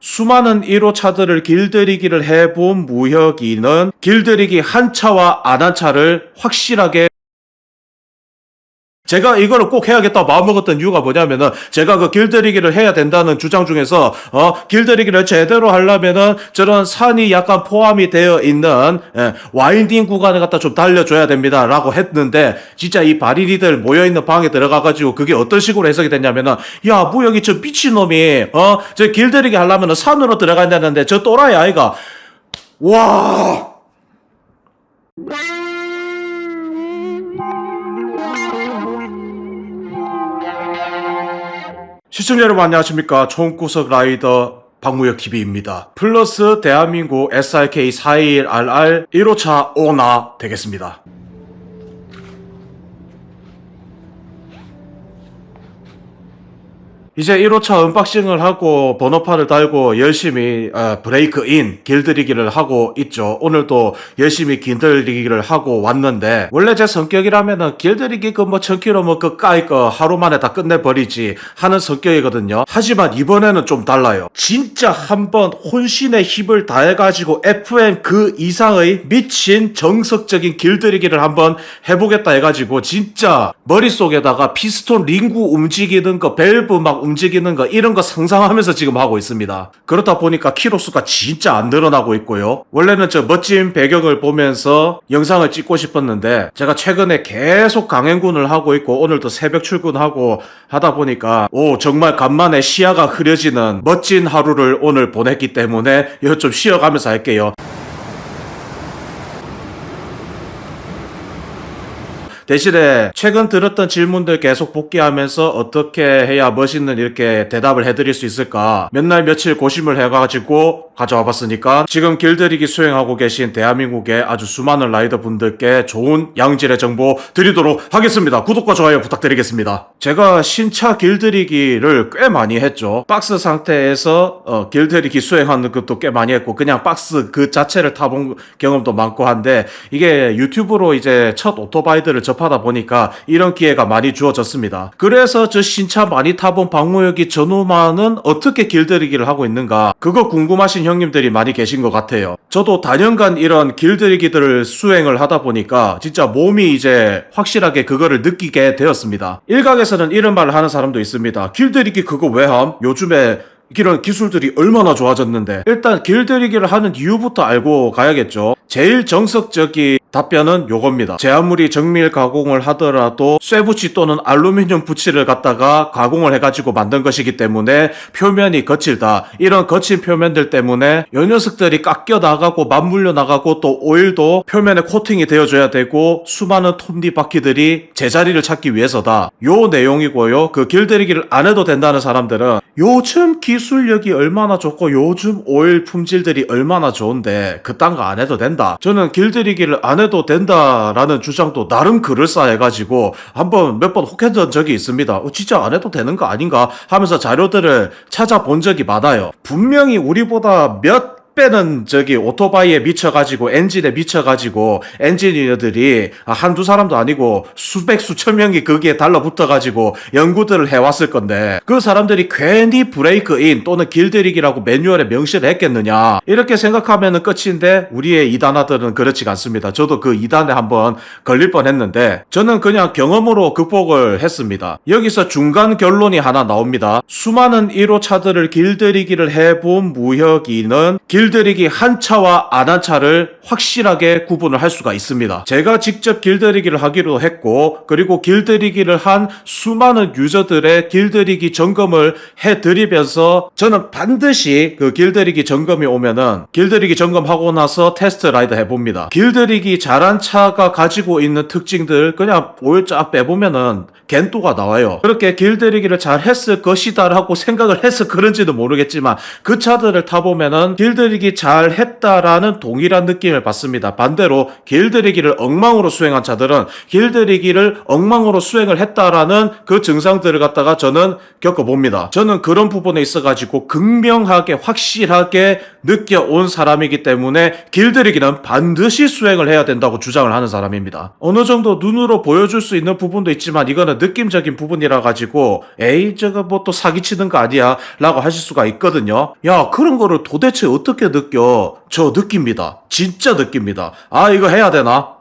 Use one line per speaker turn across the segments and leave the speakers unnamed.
수많은 1호차들을 길들이기를 해본 무혁이는 길들이기 한 차와 안 한 차를 확실하게 제가 이거를 꼭 해야겠다 마음먹었던 이유가 뭐냐면은 제가 그 길들이기를 해야 된다는 주장 중에서 길들이기를 제대로 하려면은 저런 산이 약간 포함이 되어 있는 와인딩 구간을 갖다 좀 달려줘야 됩니다 라고 했는데 진짜 이 바리리들 모여있는 방에 들어가가지고 그게 어떤 식으로 해석이 됐냐면은 야 무혁이 저 미친놈이 저 길들이기 하려면은 산으로 들어간다는데 저 또라이 아이가 와 시청자 여러분 안녕하십니까. 총구석 라이더 박무혁 TV입니다. 플러스 대한민국 SRK 421RR 1호차 오나 되겠습니다. 이제 1호차 언박싱을 하고 번호판을 달고 열심히 브레이크인 길들이기를 하고 있죠. 오늘도 열심히 길들이기를 하고 왔는데 원래 제 성격이라면은 길들이기 그 뭐 1000km 뭐 그 까이 거 하루 만에 다 끝내버리지 하는 성격이거든요. 하지만 이번에는 좀 달라요. 진짜 한번 혼신의 힘을 다해가지고 FM 그 이상의 미친 정석적인 길들이기를 한번 해보겠다 해가지고 진짜 머릿속에다가 피스톤 링구 움직이는 거 밸브 막 움직이는 거 이런 거 상상하면서 지금 하고 있습니다. 그렇다 보니까 키로수가 진짜 안 늘어나고 있고요. 원래는 저 멋진 배경을 보면서 영상을 찍고 싶었는데 제가 최근에 계속 강행군을 하고 있고 오늘도 새벽 출근하고 하다 보니까 정말 간만에 시야가 흐려지는 멋진 하루를 오늘 보냈기 때문에 이거 좀 쉬어가면서 할게요. 대신에 최근 들었던 질문들 계속 복귀하면서 어떻게 해야 멋있는 이렇게 대답을 해드릴 수 있을까 몇 날 며칠 고심을 해가지고 가져와 봤으니까 지금 길들이기 수행하고 계신 대한민국의 아주 수많은 라이더 분들께 좋은 양질의 정보 드리도록 하겠습니다. 구독과 좋아요 부탁드리겠습니다. 제가 신차 길들이기를 꽤 많이 했죠. 박스 상태에서 길들이기 수행하는 것도 꽤 많이 했고 그냥 박스 그 자체를 타본 경험도 많고 한데 이게 유튜브로 이제 첫 오토바이들을 접하다 보니까 이런 기회가 많이 주어졌습니다. 그래서 저 신차 많이 타본 박무혁이 저놈아는 어떻게 길들이기를 하고 있는가 그거 궁금하신 형님들이 많이 계신 것 같아요. 저도 단연간 이런 길들이기들을 수행을 하다 보니까 진짜 몸이 이제 확실하게 그거를 느끼게 되었습니다. 일각에서는 이런 말을 하는 사람도 있습니다. 길들이기 그거 왜 함? 요즘에 이런 기술들이 얼마나 좋아졌는데 일단 길들이기를 하는 이유부터 알고 가야겠죠. 제일 정석적인 답변은 요겁니다. 제 아무리 정밀 가공을 하더라도 쇠붙이 또는 알루미늄 붙이를 갖다가 가공을 해가지고 만든 것이기 때문에 표면이 거칠다. 이런 거친 표면들 때문에 요 녀석들이 깎여 나가고 맞물려 나가고 또 오일도 표면에 코팅이 되어줘야 되고 수많은 톱니바퀴들이 제자리를 찾기 위해서다. 요 내용이고요. 그 길들이기를 안 해도 된다는 사람들은 요즘 기술력이 얼마나 좋고 요즘 오일 품질들이 얼마나 좋은데 그딴 거 안 해도 된다. 저는 길들이기를 안 해도 된다라는 주장도 나름 그럴싸해가지고 한번 몇 번 혹했던 적이 있습니다. 진짜 안 해도 되는 거 아닌가 하면서 자료들을 찾아본 적이 많아요. 분명히 우리보다 몇 배는 저기 오토바이에 미쳐가지고 엔진에 미쳐가지고 엔지니어들이 한두 사람도 아니고 수백 수천 명이 거기에 달라붙어가지고 연구들을 해왔을 건데 그 사람들이 괜히 브레이크인 또는 길들이기라고 매뉴얼에 명시를 했겠느냐 이렇게 생각하면은 끝인데 우리의 이단아들은 그렇지가 않습니다. 저도 그 이단에 한번 걸릴 뻔했는데 저는 그냥 경험으로 극복을 했습니다. 여기서 중간 결론이 하나 나옵니다. 수많은 1호차들을 길들이기를 해본 무혁이는 길들이기 한 차와 안 한 차를 확실하게 구분을 할 수가 있습니다. 제가 직접 길들이기를 하기로 했고 그리고 길들이기를 한 수많은 유저들의 길들이기 점검을 해드리면서 저는 반드시 그 길들이기 점검이 오면은 길들이기 점검하고 나서 테스트 라이드 해봅니다. 길들이기 잘한 차가 가지고 있는 특징들 그냥 오일 쫙 빼보면은 겐또가 나와요. 그렇게 길들이기를 잘 했을 것이다 라고 생각을 해서 그런지도 모르겠지만 그 차들을 타보면은 길들이기 잘 했다라는 동일한 느낌을 받습니다. 반대로 길들이기를 엉망으로 수행한 차들은 길들이기를 엉망으로 수행을 했다라는 그 증상들을 갖다가 저는 겪어봅니다. 저는 그런 부분에 있어가지고 극명하게 확실하게 느껴온 사람이기 때문에 길들이기는 반드시 수행을 해야 된다고 주장을 하는 사람입니다. 어느 정도 눈으로 보여줄 수 있는 부분도 있지만 이거는 느낌적인 부분이라 가지고 에이 저거 뭐 또 사기치는 거 아니야 라고 하실 수가 있거든요. 야 그런 거를 도대체 어떻게 느껴? 저 느낍니다. 진짜 느낍니다. 아 이거 해야 되나?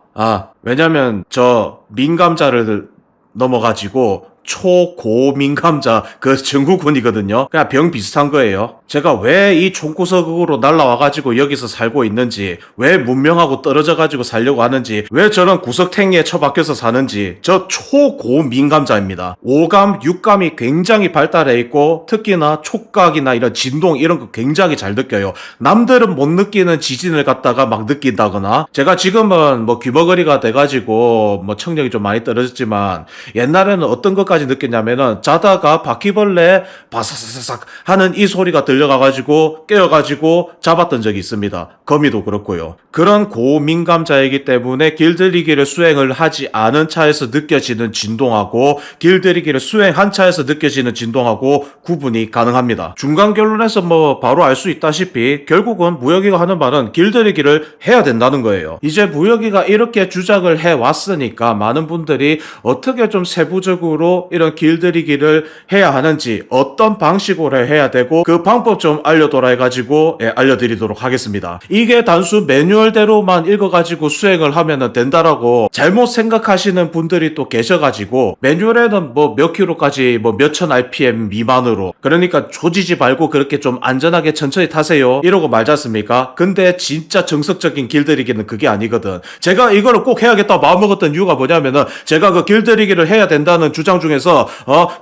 왜냐면 저 민감자를 넘어가지고 초고민감자 그 증후군이거든요. 그냥 병 비슷한 거예요. 제가 왜 이 총구석으로 날라와가지고 여기서 살고 있는지, 왜 문명하고 떨어져가지고 살려고 하는지, 왜 저런 구석탱이에 처박혀서 사는지, 저 초고민감자입니다. 오감, 육감이 굉장히 발달해 있고 특히나 촉각이나 이런 진동 이런 거 굉장히 잘 느껴요. 남들은 못 느끼는 지진을 갖다가 막 느낀다거나, 제가 지금은 뭐 귀머거리가 돼가지고 뭐 청력이 좀 많이 떨어졌지만 옛날에는 어떤 것까지 느꼈냐면은 자다가 바퀴벌레 바사사삭 하는 이 소리가 들려가가지고 깨어가지고 잡았던 적이 있습니다. 거미도 그렇고요. 그런 고민감자이기 때문에 길들이기를 수행을 하지 않은 차에서 느껴지는 진동하고 길들이기를 수행한 차에서 느껴지는 진동하고 구분이 가능합니다. 중간 결론에서 뭐 바로 알 수 있다시피 결국은 무역이가 하는 말은 길들이기를 해야 된다는 거예요. 이제 무역이가 이렇게 주장을 해왔으니까 많은 분들이 어떻게 좀 세부적으로 이런 길들이기를 해야 하는지, 어떤 방식으로 해야 되고 그 방법 좀 알려둬라 해가지고 알려드리도록 하겠습니다. 이게 단순 매뉴얼대로만 읽어가지고 수행을 하면 된다라고 잘못 생각하시는 분들이 또 계셔가지고, 매뉴얼에는 뭐 몇 킬로까지 뭐 몇천 RPM 미만으로, 그러니까 조지지 말고 그렇게 좀 안전하게 천천히 타세요 이러고 말지 않습니까? 근데 진짜 정석적인 길들이기는 그게 아니거든. 제가 이거를 꼭 해야겠다 마음먹었던 이유가 뭐냐면은, 제가 그 길들이기를 해야 된다는 주장 중에서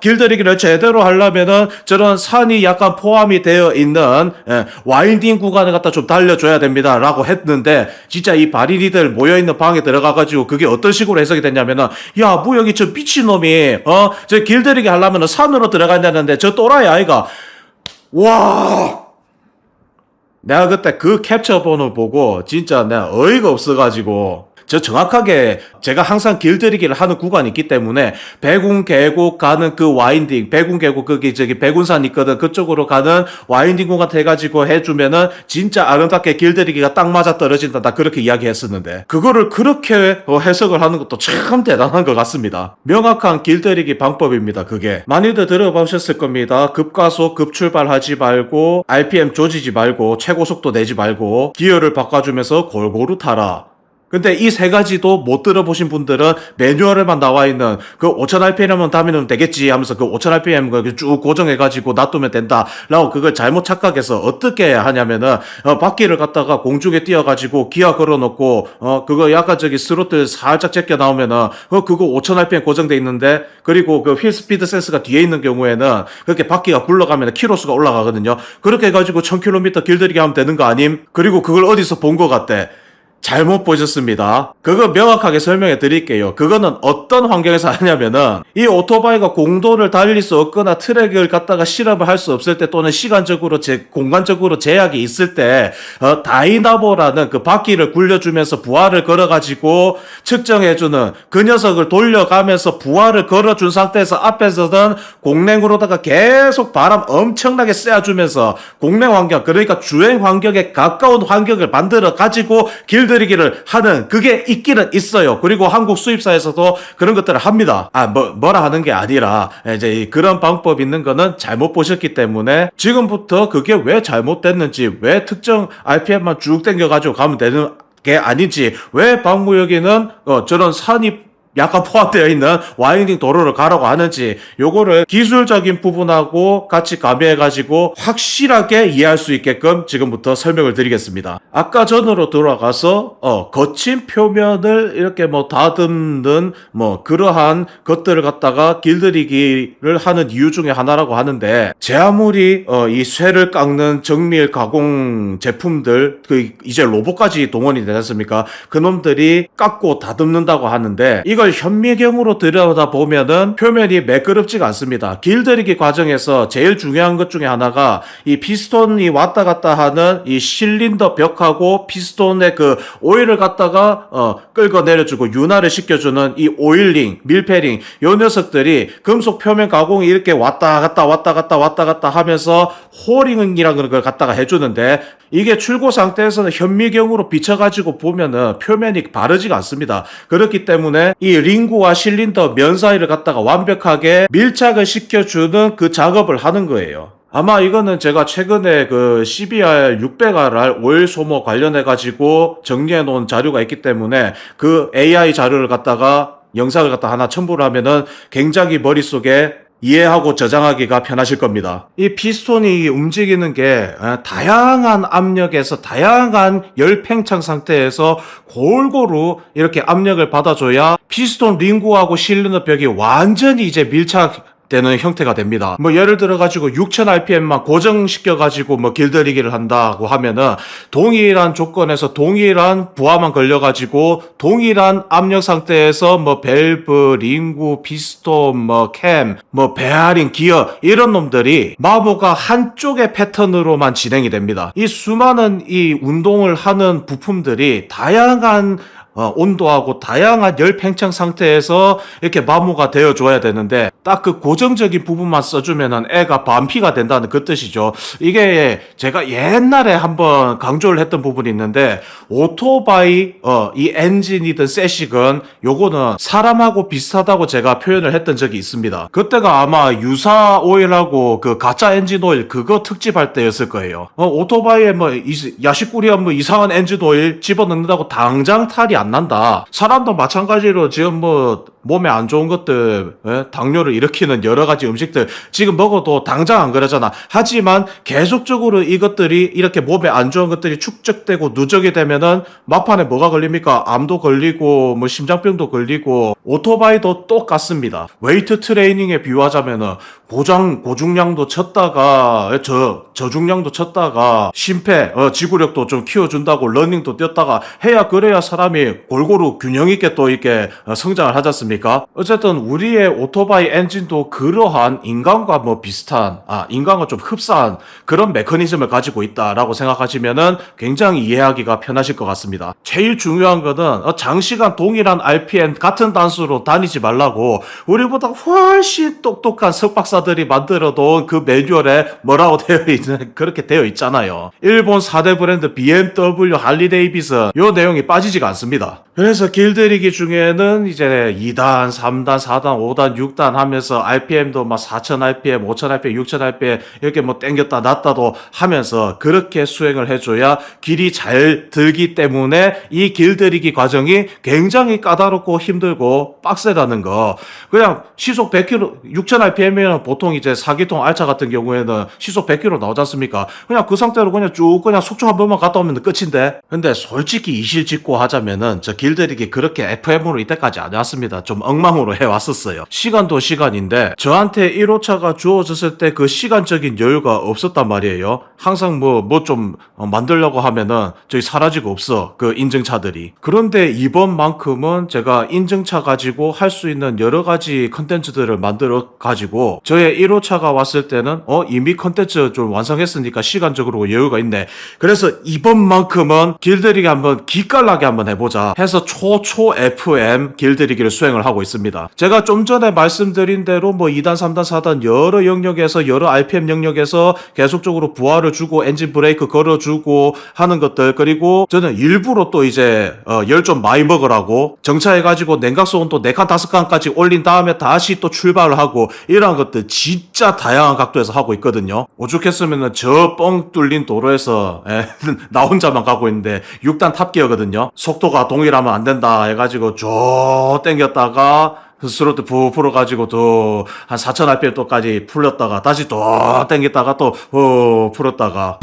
길들이기를 제대로 하려면은 저런 산이 약간 포함이 되어 있는 와인딩 구간을 갖다 좀 달려줘야 됩니다 라고 했는데, 진짜 이 바리니들 모여있는 방에 들어가가지고 그게 어떤 식으로 해석이 됐냐면은, 야 무역이 저 미친놈이 저 길들이기 하려면은 산으로 들어간다는데 저 또라이 아이가. 와, 내가 그때 그 캡처 번호 보고 진짜 내가 어이가 없어가지고, 저 정확하게 제가 항상 길들이기를 하는 구간이 있기 때문에 백운 계곡 가는 그 와인딩, 백운 계곡 거기 저기 백운산 있거든, 그쪽으로 가는 와인딩 구간 해가지고 해주면은 진짜 아름답게 길들이기가 딱 맞아 떨어진다, 나 그렇게 이야기했었는데 그거를 그렇게 해석을 하는 것도 참 대단한 것 같습니다. 명확한 길들이기 방법입니다. 그게 많이들 들어보셨을 겁니다. 급가속 급출발하지 말고 RPM 조지지 말고 최고 속도 내지 말고 기어를 바꿔주면서 골고루 타라. 근데 이 세 가지도 못 들어보신 분들은 매뉴얼에만 나와 있는 그 5000rpm만 다면 되겠지 하면서 그 5000rpm 쭉 고정해가지고 놔두면 된다 라고 그걸 잘못 착각해서 어떻게 하냐면은 바퀴를 갖다가 공중에 띄워가지고 기아 걸어놓고 그거 약간 저기 스로틀 살짝 제껴 나오면은 그거 5000rpm 고정돼 있는데, 그리고 그 휠 스피드 센서가 뒤에 있는 경우에는 그렇게 바퀴가 굴러가면 키로수가 올라가거든요. 그렇게 해가지고 1000km 길들이기 하면 되는 거 아님? 그리고 그걸 어디서 본 것 같대? 잘못 보셨습니다. 그거 명확하게 설명해 드릴게요. 그거는 어떤 환경에서 하냐면은, 이 오토바이가 공도를 달릴 수 없거나 트랙을 갖다가 실험을 할 수 없을 때, 또는 시간적으로 공간적으로 제약이 있을 때 다이나모라는 그 바퀴를 굴려주면서 부하를 걸어가지고 측정해주는, 그 녀석을 돌려가면서 부하를 걸어준 상태에서 앞에서는 공랭으로다가 계속 바람 엄청나게 쐬어주면서 공랭 환경, 그러니까 주행 환경에 가까운 환경을 만들어 가지고 길들이기를 하는, 그게 있기는 있어요. 그리고 한국 수입사에서도 그런 것들을 합니다. 뭐라 하는 게 아니라 이제 그런 방법 있는 거는 잘못 보셨기 때문에, 지금부터 그게 왜 잘못됐는지, 왜 특정 RPM만 쭉 당겨가지고 가면 되는 게 아닌지, 왜 박무역에는 저런 산이 약간 포함되어 있는 와인딩 도로를 가라고 하는지, 요거를 기술적인 부분하고 같이 가미해가지고 확실하게 이해할 수 있게끔 지금부터 설명을 드리겠습니다. 아까 전으로 돌아가서 거친 표면을 이렇게 뭐 다듬는 뭐 그러한 것들을 갖다가 길들이기를 하는 이유 중에 하나라고 하는데, 제 아무리 이 쇠를 깎는 정밀 가공 제품들, 그 이제 로봇까지 동원이 되지 않습니까? 그놈들이 깎고 다듬는다고 하는데, 이거 이걸 현미경으로 들여다보면은 표면이 매끄럽지가 않습니다. 길들이기 과정에서 제일 중요한 것 중에 하나가 이 피스톤이 왔다 갔다 하는 이 실린더 벽하고 피스톤의 그 오일을 갖다가 끌고 내려주고 윤활을 시켜주는 이 오일링, 밀패링 요 녀석들이 금속 표면 가공이 이렇게 왔다 갔다 하면서 호링이라는 걸 갖다가 해주는데, 이게 출고 상태에서는 현미경으로 비춰가지고 보면은 표면이 바르지가 않습니다. 그렇기 때문에 이 링구와 실린더 면 사이를 갖다가 완벽하게 밀착을 시켜주는 그 작업을 하는 거예요. 아마 이거는 제가 최근에 그 CBR 600RR 오일 소모 관련해가지고 정리해 놓은 자료가 있기 때문에 그 AI 자료를 갖다가 영상을 갖다 하나 첨부를 하면은 굉장히 머릿속에 이해하고 저장하기가 편하실 겁니다. 이 피스톤이 움직이는 게 다양한 압력에서 다양한 열 팽창 상태에서 골고루 이렇게 압력을 받아줘야 피스톤 링구하고 실린더 벽이 완전히 이제 밀착되는 형태가 됩니다. 뭐 예를 들어 가지고 6000rpm만 고정시켜 가지고 뭐 길들이기를 한다고 하면은 동일한 조건에서 동일한 부하만 걸려 가지고 동일한 압력 상태에서 뭐 밸브, 링구, 피스톤, 뭐 캠, 뭐 베어링, 기어 이런 놈들이 마모가 한쪽의 패턴으로만 진행이 됩니다. 이 수많은 이 운동을 하는 부품들이 다양한 온도하고 다양한 열 팽창 상태에서 이렇게 마모가 되어줘야 되는데 딱 그 고정적인 부분만 써주면은 애가 반피가 된다는 그 뜻이죠. 이게 제가 옛날에 한번 강조를 했던 부분이 있는데, 오토바이 이 엔진이든 세식은 요거는 사람하고 비슷하다고 제가 표현을 했던 적이 있습니다. 그때가 아마 유사 오일하고 그 가짜 엔진 오일 그거 특집할 때였을 거예요. 오토바이에 뭐 야식꾸리한 뭐 이상한 엔진 오일 집어넣는다고 당장 탈이 안 난다. 사람도 마찬가지로 지금 뭐 몸에 안 좋은 것들, 당뇨를 일으키는 여러 가지 음식들 지금 먹어도 당장 안 그러잖아. 하지만 계속적으로 이것들이 이렇게 몸에 안 좋은 것들이 축적되고 누적이 되면은 막판에 뭐가 걸립니까? 암도 걸리고 뭐 심장병도 걸리고. 오토바이도 똑같습니다. 웨이트 트레이닝에 비유하자면은 고중량도 쳤다가 저중량도 쳤다가 심폐 지구력도 좀 키워준다고 러닝도 뛰었다가 해야 그래야 사람이 골고루 균형 있게 또 이렇게 성장을 하지 않습니까? 어쨌든 우리의 오토바이 엔진도 그러한 인간과 뭐 비슷한, 인간과 좀 흡사한 그런 메커니즘을 가지고 있다라고 생각하시면은 굉장히 이해하기가 편하실 것 같습니다. 제일 중요한 거는 장시간 동일한 RPM 같은 단수로 다니지 말라고 우리보다 훨씬 똑똑한 석박사들이 만들어둔 그 매뉴얼에 뭐라고 그렇게 되어 있잖아요. 일본 4대 브랜드 BMW, 할리 데이비슨 요 내용이 빠지지가 않습니다. 그래서 길들이기 중에는 이제 2단, 3단, 4단, 5단, 6단 하면서 RPM도 막 4000rpm, 5000rpm, 6000rpm 이렇게 뭐 땡겼다 놨다도 하면서 그렇게 수행을 해줘야 길이 잘 들기 때문에 이 길들이기 과정이 굉장히 까다롭고 힘들고 빡세다는 거. 그냥 시속 100km, 6000rpm이면 보통 이제 4기통 알차 같은 경우에는 시속 100km 나오지 않습니까? 그냥 그 상태로 그냥 쭉 그냥 속초 한 번만 갔다 오면 끝인데. 근데 솔직히 이실직고 하자면은 저 길들이기 그렇게 FM으로 이때까지 안 해왔습니다. 좀 엉망으로 해왔었어요. 시간도 시간인데 저한테 1호차가 주어졌을 때 그 시간적인 여유가 없었단 말이에요. 항상 뭐 좀 만들려고 하면은 저기 사라지고 없어, 그 인증차들이. 그런데 이번만큼은 제가 인증차 가지고 할 수 있는 여러 가지 컨텐츠들을 만들어 가지고 저의 1호차가 왔을 때는 이미 컨텐츠 좀 완성했으니까 시간적으로 여유가 있네. 그래서 이번만큼은 길들이기 한번 기깔나게 한번 해보자 해서 초초 FM 길들이기를 수행을 하고 있습니다. 제가 좀 전에 말씀드린 대로 뭐 2단, 3단, 4단 여러 영역에서 여러 RPM 영역에서 계속적으로 부하를 주고 엔진 브레이크 걸어주고 하는 것들, 그리고 저는 일부러 또 이제 열 좀 많이 먹으라고 정차해가지고 냉각수 온도 4칸 5칸까지 올린 다음에 다시 또 출발을 하고 이러한 것들 진짜 다양한 각도에서 하고 있거든요. 오죽했으면은 저 뻥 뚫린 도로에서 나 혼자만 가고 있는데 6단 탑기어거든요. 속도가 동일하면 안 된다 해가지고 쭉 땡겼다가 스로틀 푹 풀어가지고 또 한 4000rpm 또까지 풀렸다가 다시 또 땡겼다가 또 풀었다가.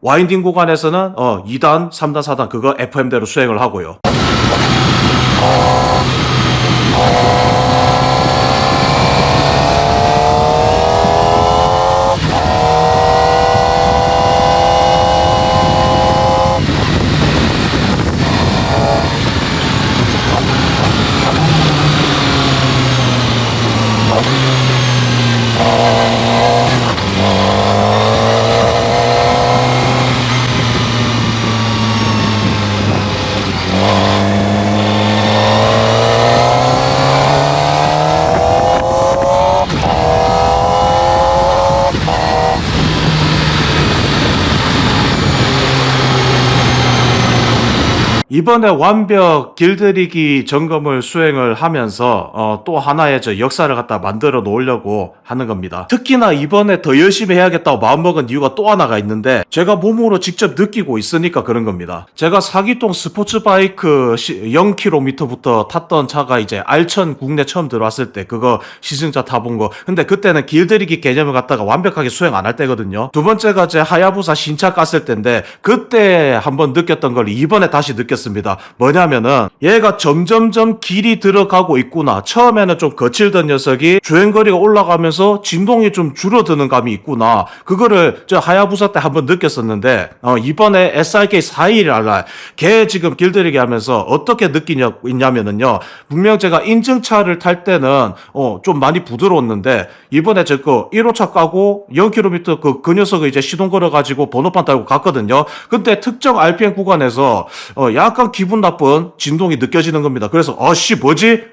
와인딩 구간에서는 2단, 3단, 4단 그거 FM대로 수행을 하고요. 이번에 완벽 길들이기 점검을 수행을 하면서 또 하나의 저 역사를 갖다 만들어 놓으려고 하는 겁니다. 특히나 이번에 더 열심히 해야겠다고 마음먹은 이유가 또 하나가 있는데 제가 몸으로 직접 느끼고 있으니까 그런 겁니다. 제가 사기통 스포츠바이크 0km부터 탔던 차가 이제 알천 국내 처음 들어왔을 때 그거 시승차 타본 거. 근데 그때는 길들이기 개념을 갖다가 완벽하게 수행 안 할 때거든요. 두 번째가 제 하야부사 신차 깠을 때인데 그때 한번 느꼈던 걸 이번에 다시 느꼈습니다. 뭐냐면은 얘가 점점점 길이 들어가고 있구나. 처음에는 좀 거칠던 녀석이 주행거리가 올라가면서 진동이 좀 줄어드는 감이 있구나. 그거를 저 하야부사 때 한번 느꼈었는데 이번에 SRK 411R 걔 지금 길들이기 하면서 어떻게 느끼냐면은요. 분명 제가 인증차를 탈 때는 좀 많이 부드러웠는데 이번에 저 거 1호차 까고 0km 그 녀석을 이제 시동 걸어가지고 번호판 달고 갔거든요. 근데 특정 RPM 구간에서 약간 기분 나쁜 진동이 느껴지는 겁니다. 그래서 뭐지?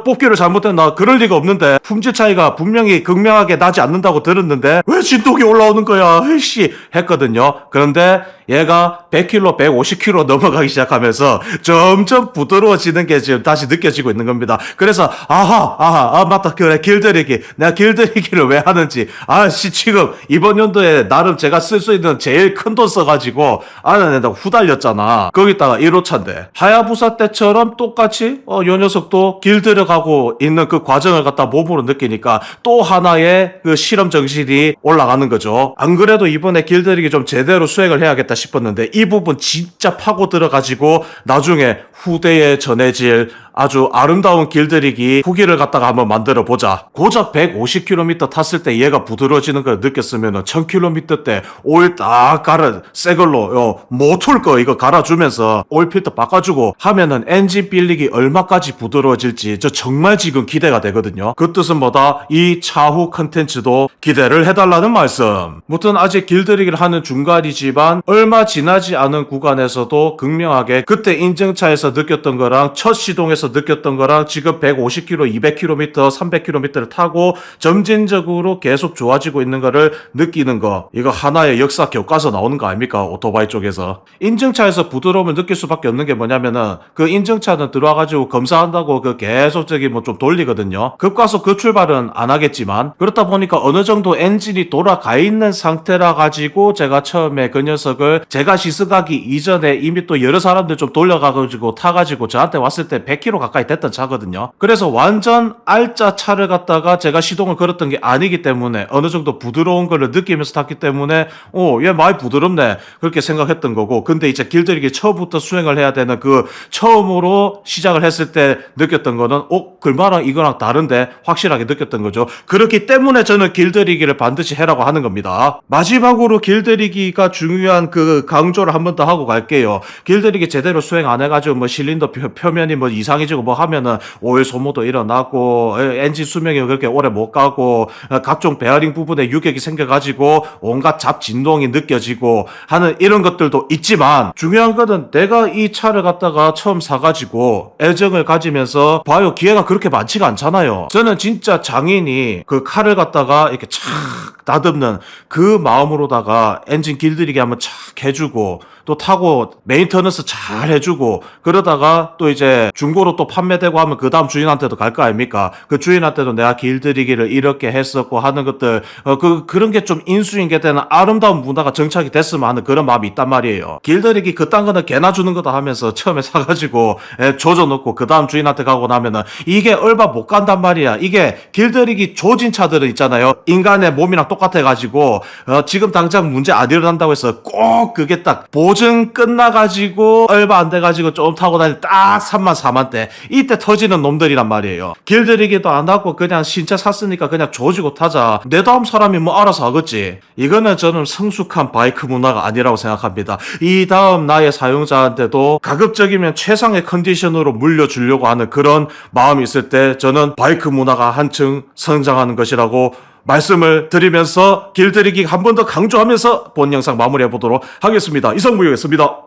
뽑기를 잘못했나? 그럴 리가 없는데 품질 차이가 분명히 극명하게 나지 않는다고 들었는데 왜 진동이 올라오는 거야? 씨 했거든요. 그런데 얘가 100km, 150km 넘어가기 시작하면서 점점 부드러워지는 게 지금 다시 느껴지고 있는 겁니다. 그래서 맞다. 그래 길들이기. 내가 길들이기를 왜 하는지. 지금 이번 연도에 나름 제가 쓸 수 있는 제일 큰 돈 써가지고 내가 후달렸잖아. 거기다가 1호차인데 하야부사 때처럼 똑같이 요 녀석도 길들여가고 있는 그 과정을 갖다 몸으로 느끼니까 또 하나의 그 실험 정신이 올라가는 거죠. 안 그래도 이번에 길들이기 좀 제대로 수행을 해야겠다 싶었는데 이 부분 진짜 파고 들어가지고 나중에 후대에 전해질 아주 아름다운 길들이기 후기를 갖다가 한번 만들어 보자. 고작 150km 탔을 때 얘가 부드러워지는 걸 느꼈으면 1000km 때 오일 딱 갈아 새 걸로 모툴 거 이거 갈아주면서 오일 필터 바꿔주고 하면은 엔진 빌리기 얼마까지 부드러워질지 저 정말 지금 기대가 되거든요. 그 뜻은 뭐다? 이 차후 컨텐츠도 기대를 해달라는 말씀. 무튼 아직 길들이기를 하는 중간이지만 얼마 지나지 않은 구간에서도 극명하게 그때 인증차에서 느꼈던 거랑 첫 시동에서 느꼈던 거랑 지금 150km, 200km, 300km를 타고 점진적으로 계속 좋아지고 있는 거를 느끼는 거. 이거 하나의 역사 교과서 나오는 거 아닙니까? 오토바이 쪽에서. 인증차에서 부드러움을 느낄 수밖에 없는 게 뭐냐면은 그 인증차는 들어와가지고 검사한다고 그 계속 좀 돌리거든요. 급가속 그 출발은 안 하겠지만 그렇다 보니까 어느 정도 엔진이 돌아가 있는 상태라 가지고 제가 처음에 그 녀석을 제가 시승하기 이전에 이미 또 여러 사람들 좀 돌려가가지고 타가지고 저한테 왔을 때 100km 가까이 됐던 차거든요. 그래서 완전 알짜 차를 갖다가 제가 시동을 걸었던 게 아니기 때문에 어느 정도 부드러운 거를 느끼면서 탔기 때문에 얘 많이 부드럽네 그렇게 생각했던 거고. 근데 이제 길들이기 처음부터 수행을 해야 되는 그 처음으로 시작을 했을 때 느꼈던 거는 글마랑 이거랑 다른데 확실하게 느꼈던 거죠. 그렇기 때문에 저는 길들이기를 반드시 해라고 하는 겁니다. 마지막으로 길들이기가 중요한 그 강조를 한 번 더 하고 갈게요. 길들이기 제대로 수행 안 해가지고 뭐 실린더 표면이 뭐 이상해지고 뭐 하면은 오일 소모도 일어나고 엔진 수명이 그렇게 오래 못 가고 각종 베어링 부분에 유격이 생겨가지고 온갖 잡 진동이 느껴지고 하는 이런 것들도 있지만 중요한 거는 내가 이 차를 갖다가 처음 사가지고 애정을 가지면서 봐요. 기회가 그렇게 많지가 않잖아요. 저는 진짜 장인이 그 칼을 갖다가 이렇게 착 다듬는 그 마음으로다가 엔진 길들이기 한번 착 해주고 또 타고 메인터넌스 잘 해주고 그러다가 또 이제 중고로 제대로 또 판매되고 하면 그 다음 주인한테도 갈 거 아닙니까? 그 주인한테도 내가 길들이기를 이렇게 했었고 하는 것들, 그런 게 좀 인수인계되는 아름다운 문화가 정착이 됐으면 하는 그런 마음이 있단 말이에요. 길들이기 그딴 거는 개나 주는 거다 하면서 처음에 사가지고 조져놓고 그 다음 주인한테 가고 나면은 이게 얼마 못 간단 말이야. 이게 길들이기 조진차들은 있잖아요. 인간의 몸이랑 똑같아가지고 지금 당장 문제 안 일어난다고 해서 꼭 그게 딱 보증 끝나가지고 얼마 안 돼가지고 좀 타고 다니 딱 3만 4만대 이때 터지는 놈들이란 말이에요. 길들이기도 안 하고 그냥 신차 샀으니까 그냥 조지고 타자. 내 다음 사람이 뭐 알아서 하겠지. 이거는 저는 성숙한 바이크 문화가 아니라고 생각합니다. 이 다음 나의 사용자한테도 가급적이면 최상의 컨디션으로 물려주려고 하는 그런 마음이 있을 때 저는 바이크 문화가 한층 성장하는 것이라고 말씀을 드리면서 길들이기 한 번 더 강조하면서 본 영상 마무리해 보도록 하겠습니다. 이상무였습니다.